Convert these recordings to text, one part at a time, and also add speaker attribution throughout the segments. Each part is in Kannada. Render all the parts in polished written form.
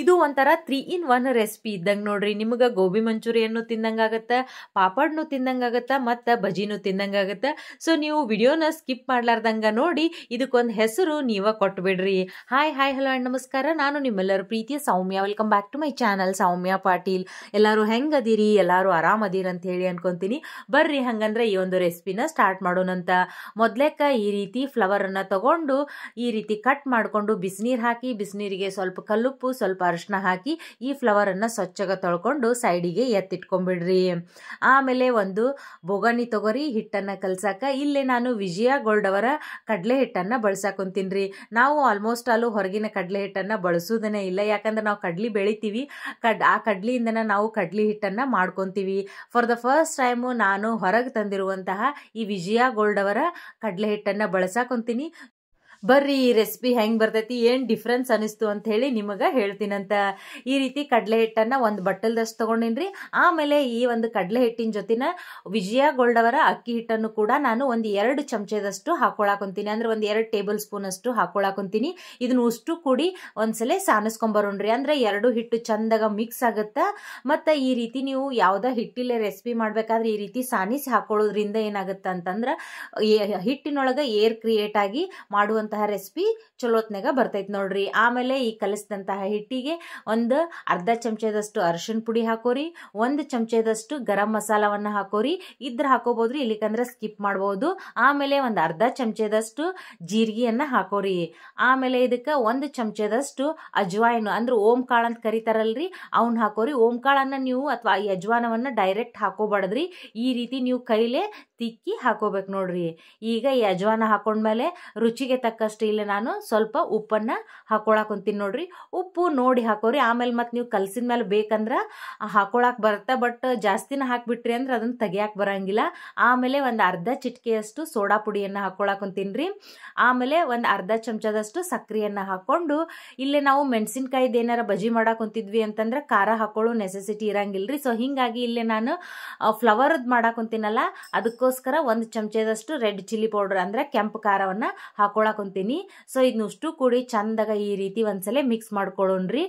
Speaker 1: ಇದು ಒಂಥರ 3 in 1 ರೆಸಿಪಿ ಇದ್ದಂಗೆ ನೋಡ್ರಿ. ನಿಮಗೆ ಗೋಬಿ ಮಂಚೂರಿಯನ್ನು ತಿಂದಂಗಾಗತ್ತೆ, ಪಾಪಡ್ನು ತಿಂದಂಗಾಗತ್ತೆ, ಮತ್ತು ಬಜಿನೂ ತಿಂದಂಗಾಗತ್ತೆ. ಸೊ ನೀವು ವಿಡಿಯೋನ ಸ್ಕಿಪ್ ಮಾಡ್ಲಾರ್ದಂಗ ನೋಡಿ ಇದಕ್ಕೊಂದು ಹೆಸರು ನೀವ ಕೊಟ್ಬಿಡ್ರಿ. ಹಾಯ್ ಹಲೋ ಅಂಡ್ ನಮಸ್ಕಾರ. ನಾನು ನಿಮ್ಮೆಲ್ಲರ ಪ್ರೀತಿಯ Soumya. Welcome back to my channel Soumya Patil. ಎಲ್ಲರೂ ಹೆಂಗದಿರಿ? ಎಲ್ಲರೂ ಆರಾಮದಿರಿ ಅಂತ ಹೇಳಿ ಅನ್ಕೊಂತೀನಿ. ಬರ್ರಿ ಹಂಗಂದ್ರೆ ಈ ಒಂದು ರೆಸಿಪಿನ ಸ್ಟಾರ್ಟ್ ಮಾಡೋಣಂತ. ಮೊದ್ಲೇಕ ಈ ರೀತಿ ಫ್ಲವರನ್ನು ತಗೊಂಡು ಈ ರೀತಿ ಕಟ್ ಮಾಡಿಕೊಂಡು ಬಿಸಿನೀರು ಹಾಕಿ, ಬಿಸಿನೀರಿಗೆ ಸ್ವಲ್ಪ ಕಲ್ಲುಪ್ಪು, ಸ್ವಲ್ಪ ಅರಿಶಿನ ಹಾಕಿ ಈ ಫ್ಲವರ್ ಅನ್ನ ಸ್ವಚ್ಛಗ ತೊಳ್ಕೊಂಡು ಸೈಡಿಗೆ ಎತ್ತಿಟ್ಕೊಂಡ್ಬಿಡ್ರಿ. ಆಮೇಲೆ ಒಂದು ಬೋಗಣಿ ತಗೋರಿ ಹಿಟ್ಟನ್ನ ಕಲ್ಸಾಕ. ಇಲ್ಲೇ ನಾನು ವಿಜಯ ಗೋಲ್ಡ್ ಅವರ ಕಡಲೆ ಹಿಟ್ಟನ್ನ ಬಳಸಾಕೊಂತೀನ್ರಿ. ನಾವು ಆಲ್ಮೋಸ್ಟ್ ಅಲ್ಲೂ ಹೊರಗಿನ ಕಡಲೆ ಹಿಟ್ಟನ್ನ ಬಳಸೋದನ್ನೇ ಇಲ್ಲ, ಯಾಕಂದ್ರೆ ನಾವು ಕಡ್ಲಿ ಬೆಳಿತೀವಿ, ಆ ಕಡ್ಲಿಯಿಂದನ ನಾವು ಕಡ್ಲಿ ಹಿಟ್ಟನ್ನ ಮಾಡ್ಕೊಂತೀವಿ. ಫಾರ್ ದ ಫಸ್ಟ್ ಟೈಮು ನಾನು ಹೊರಗೆ ತಂದಿರುವಂತಹ ಈ ವಿಜಯ ಗೋಲ್ಡ್ ಅವರ ಕಡಲೆ ಹಿಟ್ಟನ್ನ ಬಳಸಾಕೊಂತೀನಿ. ಬರ್ರಿ ಈ ರೆಸಿಪಿ ಹೆಂಗೆ ಬರ್ತೈತಿ, ಏನು ಡಿಫ್ರೆನ್ಸ್ ಅನಿಸ್ತು ಅಂತ ಹೇಳಿ ನಿಮಗೆ ಹೇಳ್ತೀನಂತ. ಈ ರೀತಿ ಕಡಲೆ ಹಿಟ್ಟನ್ನು ಒಂದು ಬಟ್ಟಲ್ದಷ್ಟು ತೊಗೊಂಡಿನ್ರಿ. ಆಮೇಲೆ ಈ ಒಂದು ಕಡಲೆ ಹಿಟ್ಟಿನ ಜೊತೆನ ವಿಜಯ ಗೋಲ್ಡ್ ಅವರ ಅಕ್ಕಿ ಹಿಟ್ಟನ್ನು ಕೂಡ ನಾನು ಒಂದು 2 ಚಮಚದಷ್ಟು ಹಾಕೊಳಕೊಂತೀನಿ, ಅಂದ್ರೆ ಒಂದು 2 ಟೇಬಲ್ ಸ್ಪೂನ್ ಅಷ್ಟು ಹಾಕೊಳಕೊಂತೀನಿ. ಇದನ್ನ ಉಷ್ಟು ಕೂಡಿ ಒಂದ್ಸಲ ಸಾನಿಸ್ಕೊಂಬರೋಣ್ರಿ, ಅಂದ್ರೆ 2 ಹಿಟ್ಟು ಚಂದಾಗ ಮಿಕ್ಸ್ ಆಗುತ್ತೆ. ಮತ್ತು ಈ ರೀತಿ ನೀವು ಯಾವುದೇ ಹಿಟ್ಟಿಲೆ ರೆಸಿಪಿ ಮಾಡಬೇಕಾದ್ರೆ ಈ ರೀತಿ ಸಾನಿಸಿ ಹಾಕೊಳ್ಳೋದ್ರಿಂದ ಏನಾಗುತ್ತೆ ಅಂತಂದ್ರೆ ಹಿಟ್ಟಿನೊಳಗೆ ಏರ್ ಕ್ರಿಯೇಟ್ ಆಗಿ ಮಾಡುವಂಥ ರೆಸಿಪಿ ಚಲೋತ್ನಾಗ ಬರ್ತೈತಿ ನೋಡ್ರಿ. ಆಮೇಲೆ ಈ ಕಲಿಸಿದಂತಹ ಹಿಟ್ಟಿಗೆ ಒಂದು ಅರ್ಧ ಚಮಚದಷ್ಟು ಅರಿಶಿನ ಪುಡಿ ಹಾಕೋರಿ, 1 ಚಮಚದಷ್ಟು ಗರಂ ಮಸಾಲವನ್ನ ಹಾಕೋರಿ. ಇದ್ರ ಹಾಕೋಬಹುದ್ರಿ, ಇಲ್ಲಿಕಂದ್ರೆ ಸ್ಕಿಪ್ ಮಾಡಬಹುದು. ಆಮೇಲೆ ಒಂದು ಅರ್ಧ ಚಮಚದಷ್ಟು ಜೀರಿಗೆಯನ್ನ ಹಾಕೋರಿ. ಆಮೇಲೆ ಇದಕ್ಕೆ 1 ಚಮಚದಷ್ಟು ಅಜ್ವಾಯಿನ್ ಅಂದ್ರೆ ಓಂ ಕಾಳು ಅಂತ ಕರಿತಾರಲ್ರಿ, ಅವನ್ನ ಹಾಕೋರಿ. ಓಂ ಕಾಳನ್ನ ನೀವು ಅಥವಾ ಈ ಅಜ್ವಾನವನ್ನ ಡೈರೆಕ್ಟ್ ಹಾಕೋಬಾರ್ದ್ರಿ, ಈ ರೀತಿ ನೀವು ಕೈಲೇ ತಿಕ್ಕಿ ಹಾಕೋಬೇಕು ನೋಡ್ರಿ. ಈಗ ಈ ಅಜ್ವಾನ ಹಾಕೊಂಡ್ಮೇಲೆ ರುಚಿಗೆ ತಕ್ಕಷ್ಟು ಇಲ್ಲಿ ನಾನು ಸ್ವಲ್ಪ ಉಪ್ಪನ್ನ ಹಾಕೊಳಕೊಂತೀನಿ ನೋಡ್ರಿ. ಉಪ್ಪು ನೋಡಿ ಹಾಕೋರಿ. ಆಮೇಲೆ ಮತ್ತೆ ನೀವು ಕಲಸಿದ ಮೇಲೆ ಬೇಕಂದ್ರೆ ಹಾಕೊಳಕ್ ಬರುತ್ತೆ, ಬಟ್ ಜಾಸ್ತಿನ ಹಾಕ್ಬಿಟ್ರಿ ಅಂದ್ರೆ ಅದನ್ನ ತೆಗಿಯಾಕ ಬರಂಗಿಲ್ಲ. ಆಮೇಲೆ ಒಂದು ಅರ್ಧ ಚಿಟಿಕೆಯಷ್ಟು ಸೋಡಾ ಪುಡಿಯನ್ನ ಹಾಕೊಳಕೊಂತೀನಿ. ಆಮೇಲೆ ಒಂದು ಅರ್ಧ ಚಮಚದಷ್ಟು ಸಕ್ಕರೆಯನ್ನ ಹಾಕೊಂಡು, ಇಲ್ಲೇ ನಾವು ಮೆಣಸಿನ್ಕಾಯ್ದು ಏನಾರ ಬಜಿ ಮಾಡಕ್ ಕುಂತಿದ್ವಿ ಅಂತಂದ್ರೆ ಖಾರ ಹಾಕೊಳ್ಳೋ ನೆಸೆಸಿಟಿ ಇರಂಗಿಲ್ರಿ. ಸೊ ಹಿಂಗಾಗಿ ಇಲ್ಲೇ ನಾನು ಫ್ಲವರ್ದ್ ಮಾಡಕ್ ಕುಂತೀನಲ್ಲ, ಅದಕ್ಕೋಸ್ಕರ 1 ಚಮಚದಷ್ಟು ರೆಡ್ ಚಿಲ್ಲಿ ಪೌಡರ್ ಅಂದ್ರೆ ಕೆಂಪು ಖಾರವನ್ನ ಹಾಕೊಳಕೊಂತೀನಿ. ಸೊ ಇದನ್ನಷ್ಟು ಕೂಡಿ ಚಂದಾಗ ಈ ರೀತಿ ಒಂದ್ಸಲ ಮಿಕ್ಸ್ ಮಾಡ್ಕೊಳ್ಳೋಣ್ರಿ.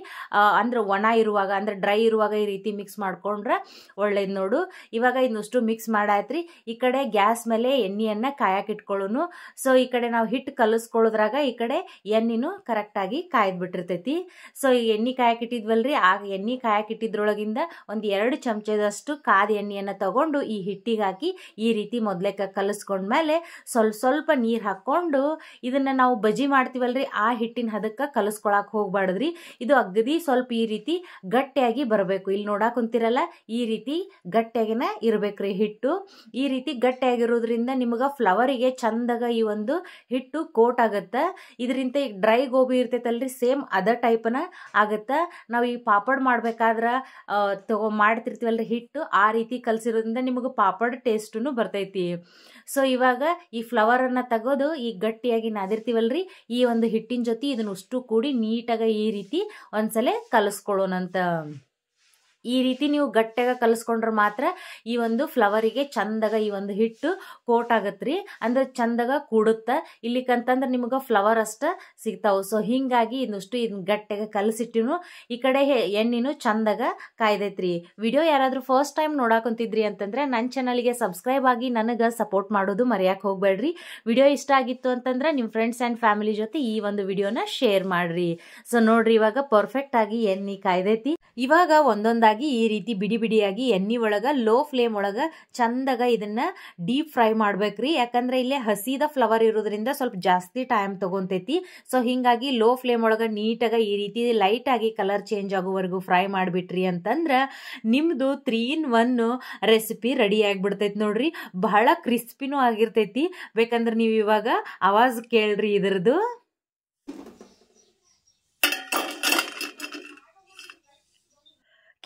Speaker 1: ಅಂದ್ರೆ ಒಣ ಇರುವಾಗ ಅಂದ್ರೆ ಡ್ರೈ ಇರುವಾಗ ಈ ರೀತಿ ಮಿಕ್ಸ್ ಮಾಡ್ಕೊಂಡ್ರೆ ಒಳ್ಳೇದು ನೋಡು. ಇವಾಗ ಇದನ್ನಷ್ಟು ಮಿಕ್ಸ್ ಮಾಡಾಯ್ತ್ರಿ. ಈ ಕಡೆ ಗ್ಯಾಸ್ ಮೇಲೆ ಎಣ್ಣೆಯನ್ನ ಕಾಯಕ್ ಇಟ್ಕೊಳ್ಳೋನು. ಸೊ ಈ ಕಡೆ ನಾವು ಹಿಟ್ಟು ಕಲಿಸ್ಕೊಳ್ಳೋದ್ರಾಗ ಈ ಕಡೆ ಎಣ್ಣೆನು ಕರೆಕ್ಟ್ ಆಗಿ ಕಾಯ್ದು ಬಿಟ್ಟಿರ್ತೈತಿ. ಸೊ ಈ ಎಣ್ಣೆ ಕಾಯಕ್ ಇಟ್ಟಿದ್ವಲ್ರಿ, ಆ ಎಣ್ಣೆ ಕಾಯಕ್ ಇಟ್ಟಿದ್ರೊಳಗಿಂದ ಒಂದು 2 ಚಮಚದಷ್ಟು ಕಾದ ಎಣ್ಣೆಯನ್ನ ತಗೊಂಡು ಈ ಹಿಟ್ಟಿಗೆ ಹಾಕಿ ಈ ರೀತಿ ಮೊದ್ಲೇಕ ಕಲಿಸ್ಕೊಂಡ್ಮೇಲೆ ಸ್ವಲ್ಪ ನೀರ್ ಹಾಕೊಂಡು ಇದನ್ನ ನಾವು ಬಜಿ ಮಾಡ್ತೀವಲ್ರಿ, ಆ ಹಿಟ್ಟಿನ ಹದಕ್ಕ ಕಲಸ್ಕೊಳಕ್ ಹೋಗ್ಬಾರ್ದ್ರಿ. ಇದು ಅಗದಿ ಸ್ವಲ್ಪ ಈ ರೀತಿ ಗಟ್ಟಿಯಾಗಿ ಬರಬೇಕು. ಇಲ್ಲಿ ನೋಡಾಕ್ ಕುಂತಿರಲ್ಲ, ಈ ರೀತಿ ಗಟ್ಟಿಯಾಗಿನ ಇರ್ಬೇಕ್ರಿ ಹಿಟ್ಟು. ಈ ರೀತಿ ಗಟ್ಟಿಯಾಗಿರೋದ್ರಿಂದ ನಿಮ್ಗ ಫ್ಲವರಿಗೆ ಚಂದಾಗ ಈ ಒಂದು ಹಿಟ್ಟು ಕೋಟ್ ಆಗತ್ತ. ಇದರಿಂದ ಈಗ ಡ್ರೈ ಗೋಬಿ ಇರ್ತೈತಲ್ರಿ, ಸೇಮ್ ಅದ ಟೈಪ್ನ ಆಗತ್ತ. ನಾವು ಈ ಪಾಪಡ್ ಮಾಡ್ಬೇಕಾದ್ರ ಮಾಡ್ತಿರ್ತೀವಲ್ರಿ ಹಿಟ್ಟು, ಆ ರೀತಿ ಕಲಸಿರೋದ್ರಿಂದ ನಿಮಗೆ ಪಾಪಡ್ ಟೇಸ್ಟುನು ಬರ್ತೈತಿ. ಸೊ ಇವಾಗ ಈ ಫ್ಲವರ್ ಅನ್ನ ತೆಗೆದು ಈ ಗಟ್ಟಿಯಾಗಿ ನಾದಿರ್ತೀವಲ್ರಿ, ಈ ಒಂದು ಹಿಟ್ಟಿನ ಜೊತೆ ಇದನ್ನ ಅಷ್ಟು ಕೂಡಿ ನೀಟಾಗಿ ಈ ರೀತಿ ಒಂದ್ಸಲ ಕಲಸ್ಕೊಳ್ಳೋಣಂತ. ಈ ರೀತಿ ನೀವು ಗಟ್ಟಿಯಾಗ ಕಲಸ್ಕೊಂಡ್ರೆ ಮಾತ್ರ ಈ ಒಂದು ಫ್ಲವರಿಗೆ ಚಂದಾಗ ಈ ಒಂದು ಹಿಟ್ಟು ಕೋಟ್ ಆಗತ್ರಿ, ಅಂದ್ರೆ ಚಂದಾಗ ಕೂಡುತ್ತ. ಇಲ್ಲಿಕಂತಂದ್ರೆ ನಿಮ್ಗೆ ಫ್ಲವರ್ ಅಷ್ಟ ಸಿಗ್ತಾವ. ಸೊ ಹಿಂಗಾಗಿ ಇದನ್ನ ಗಟ್ಟಿಯಾಗ ಕಲಸಿಟ್ಟಿನು. ಈ ಕಡೆ ಎಣ್ಣೆನು ಚಂದಾಗ ಕಾಯ್ದೈತ್ರಿ. ವಿಡಿಯೋ ಯಾರಾದ್ರೂ ಫಸ್ಟ್ ಟೈಮ್ ನೋಡಾಕೊಂತಿದ್ರಿ ಅಂತಂದ್ರೆ ನನ್ನ ಚಾನಲ್ಗೆ ಸಬ್ಸ್ಕ್ರೈಬ್ ಆಗಿ ನನಗೆ ಸಪೋರ್ಟ್ ಮಾಡೋದು ಮರೆಯಕ್ಕೆ ಹೋಗ್ಬೇಡ್ರಿ. ವಿಡಿಯೋ ಇಷ್ಟ ಆಗಿತ್ತು ಅಂತಂದ್ರೆ ನಿಮ್ಮ ಫ್ರೆಂಡ್ಸ್ ಆ್ಯಂಡ್ ಫ್ಯಾಮಿಲಿ ಜೊತೆ ಈ ಒಂದು ವಿಡಿಯೋನ ಶೇರ್ ಮಾಡ್ರಿ. ಸೊ ನೋಡ್ರಿ, ಇವಾಗ ಪರ್ಫೆಕ್ಟ್ ಆಗಿ ಎಣ್ಣೆ ಕಾಯ್ದೈತಿ. ಇವಾಗ ಒಂದೊಂದಾಗಿ ಈ ರೀತಿ ಬಿಡಿ ಬಿಡಿಯಾಗಿ ಎಣ್ಣೆ ಒಳಗ ಲೋ ಫ್ಲೇಮ್ ಒಳಗ ಚಂದಾಗ ಇದನ್ನ ಡೀಪ್ ಫ್ರೈ ಮಾಡ್ಬೇಕ್ರಿ. ಯಾಕಂದ್ರೆ ಇಲ್ಲಿ ಹಸಿದ ಫ್ಲವರ್ ಇರೋದ್ರಿಂದ ಸ್ವಲ್ಪ ಜಾಸ್ತಿ ಟೈಮ್ ತಗೊಂತೈತಿ. ಸೊ ಹಿಂಗಾಗಿ ಲೋ ಫ್ಲೇಮ್ ಒಳಗ ನೀಟಾಗ ಈ ರೀತಿ ಲೈಟ್ ಆಗಿ ಕಲರ್ ಚೇಂಜ್ ಆಗೋವರೆಗೂ ಫ್ರೈ ಮಾಡ್ಬಿಟ್ರಿ ಅಂತಂದ್ರ ನಿಮ್ದು 3 in 1 ರೆಸಿಪಿ ರೆಡಿ ಆಗ್ಬಿಡ್ತೈತಿ ನೋಡ್ರಿ. ಬಹಳ ಕ್ರಿಸ್ಪಿನೂ ಆಗಿರ್ತೈತಿ. ಬೇಕಂದ್ರೆ ನೀವು ಇವಾಗ ಆವಾಜ್ ಕೇಳ್ರಿ ಇದ್ರದ್ದು.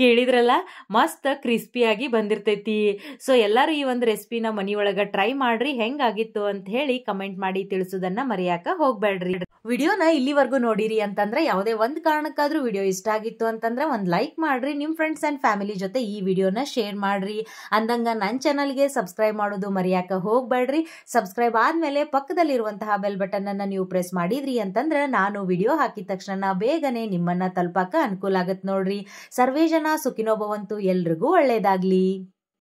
Speaker 1: ಕೇಳಿದ್ರಲ್ಲ, ಮಸ್ತ್ ಕ್ರಿಸ್ಪಿಯಾಗಿ ಬಂದಿರ್ತೈತಿ. ಸೊ ಎಲ್ಲರೂ ಈ ಒಂದು ರೆಸಿಪಿನ ಮನಿಯೊಳಗ ಟ್ರೈ ಮಾಡ್ರಿ, ಹೆಂಗಾಗಿತ್ತು ಅಂತ ಹೇಳಿ ಕಮೆಂಟ್ ಮಾಡಿ ತಿಳಿಸೋದನ್ನ ಮರೆಯಾಕ ಹೋಗ್ಬೇಡ್ರಿ. ವಿಡಿಯೋನ ಇಲ್ಲಿವರೆಗೂ ನೋಡಿರಿ ಅಂತಂದ್ರೆ ಯಾವುದೇ ಒಂದ್ ಕಾರಣಕ್ಕಾದ್ರೂ ವಿಡಿಯೋ ಇಷ್ಟ ಆಗಿತ್ತು ಅಂತಂದ್ರೆ ಒಂದ್ ಲೈಕ್ ಮಾಡ್ರಿ, ನಿಮ್ ಫ್ರೆಂಡ್ಸ್ ಅಂಡ್ ಫ್ಯಾಮಿಲಿ ಜೊತೆ ಈ ವಿಡಿಯೋನ ಶೇರ್ ಮಾಡ್ರಿ. ಅಂದಂಗ ನನ್ನ ಚಾನಲ್ಗೆ ಸಬ್ಸ್ಕ್ರೈಬ್ ಮಾಡೋದು ಮರೆಯಾಕ ಹೋಗ್ಬೇಡ್ರಿ. ಸಬ್ಸ್ಕ್ರೈಬ್ ಆದ್ಮೇಲೆ ಪಕ್ಕದಲ್ಲಿರುವಂತಹ ಬೆಲ್ ಬಟನ್ ಅನ್ನ ನೀವು ಪ್ರೆಸ್ ಮಾಡಿದ್ರಿ ಅಂತಂದ್ರೆ ನಾನು ವಿಡಿಯೋ ಹಾಕಿದ ತಕ್ಷಣ ಬೇಗನೆ ನಿಮ್ಮನ್ನ ತಲುಪಾಕ ಅನುಕೂಲ ಆಗತ್ ನೋಡ್ರಿ. ಸರ್ವೇ ಜನ ಸುಖಿನೋ ಭವಂತು, ಎಲ್ರಿಗೂ ಒಳ್ಳೇದಾಗ್ಲಿ.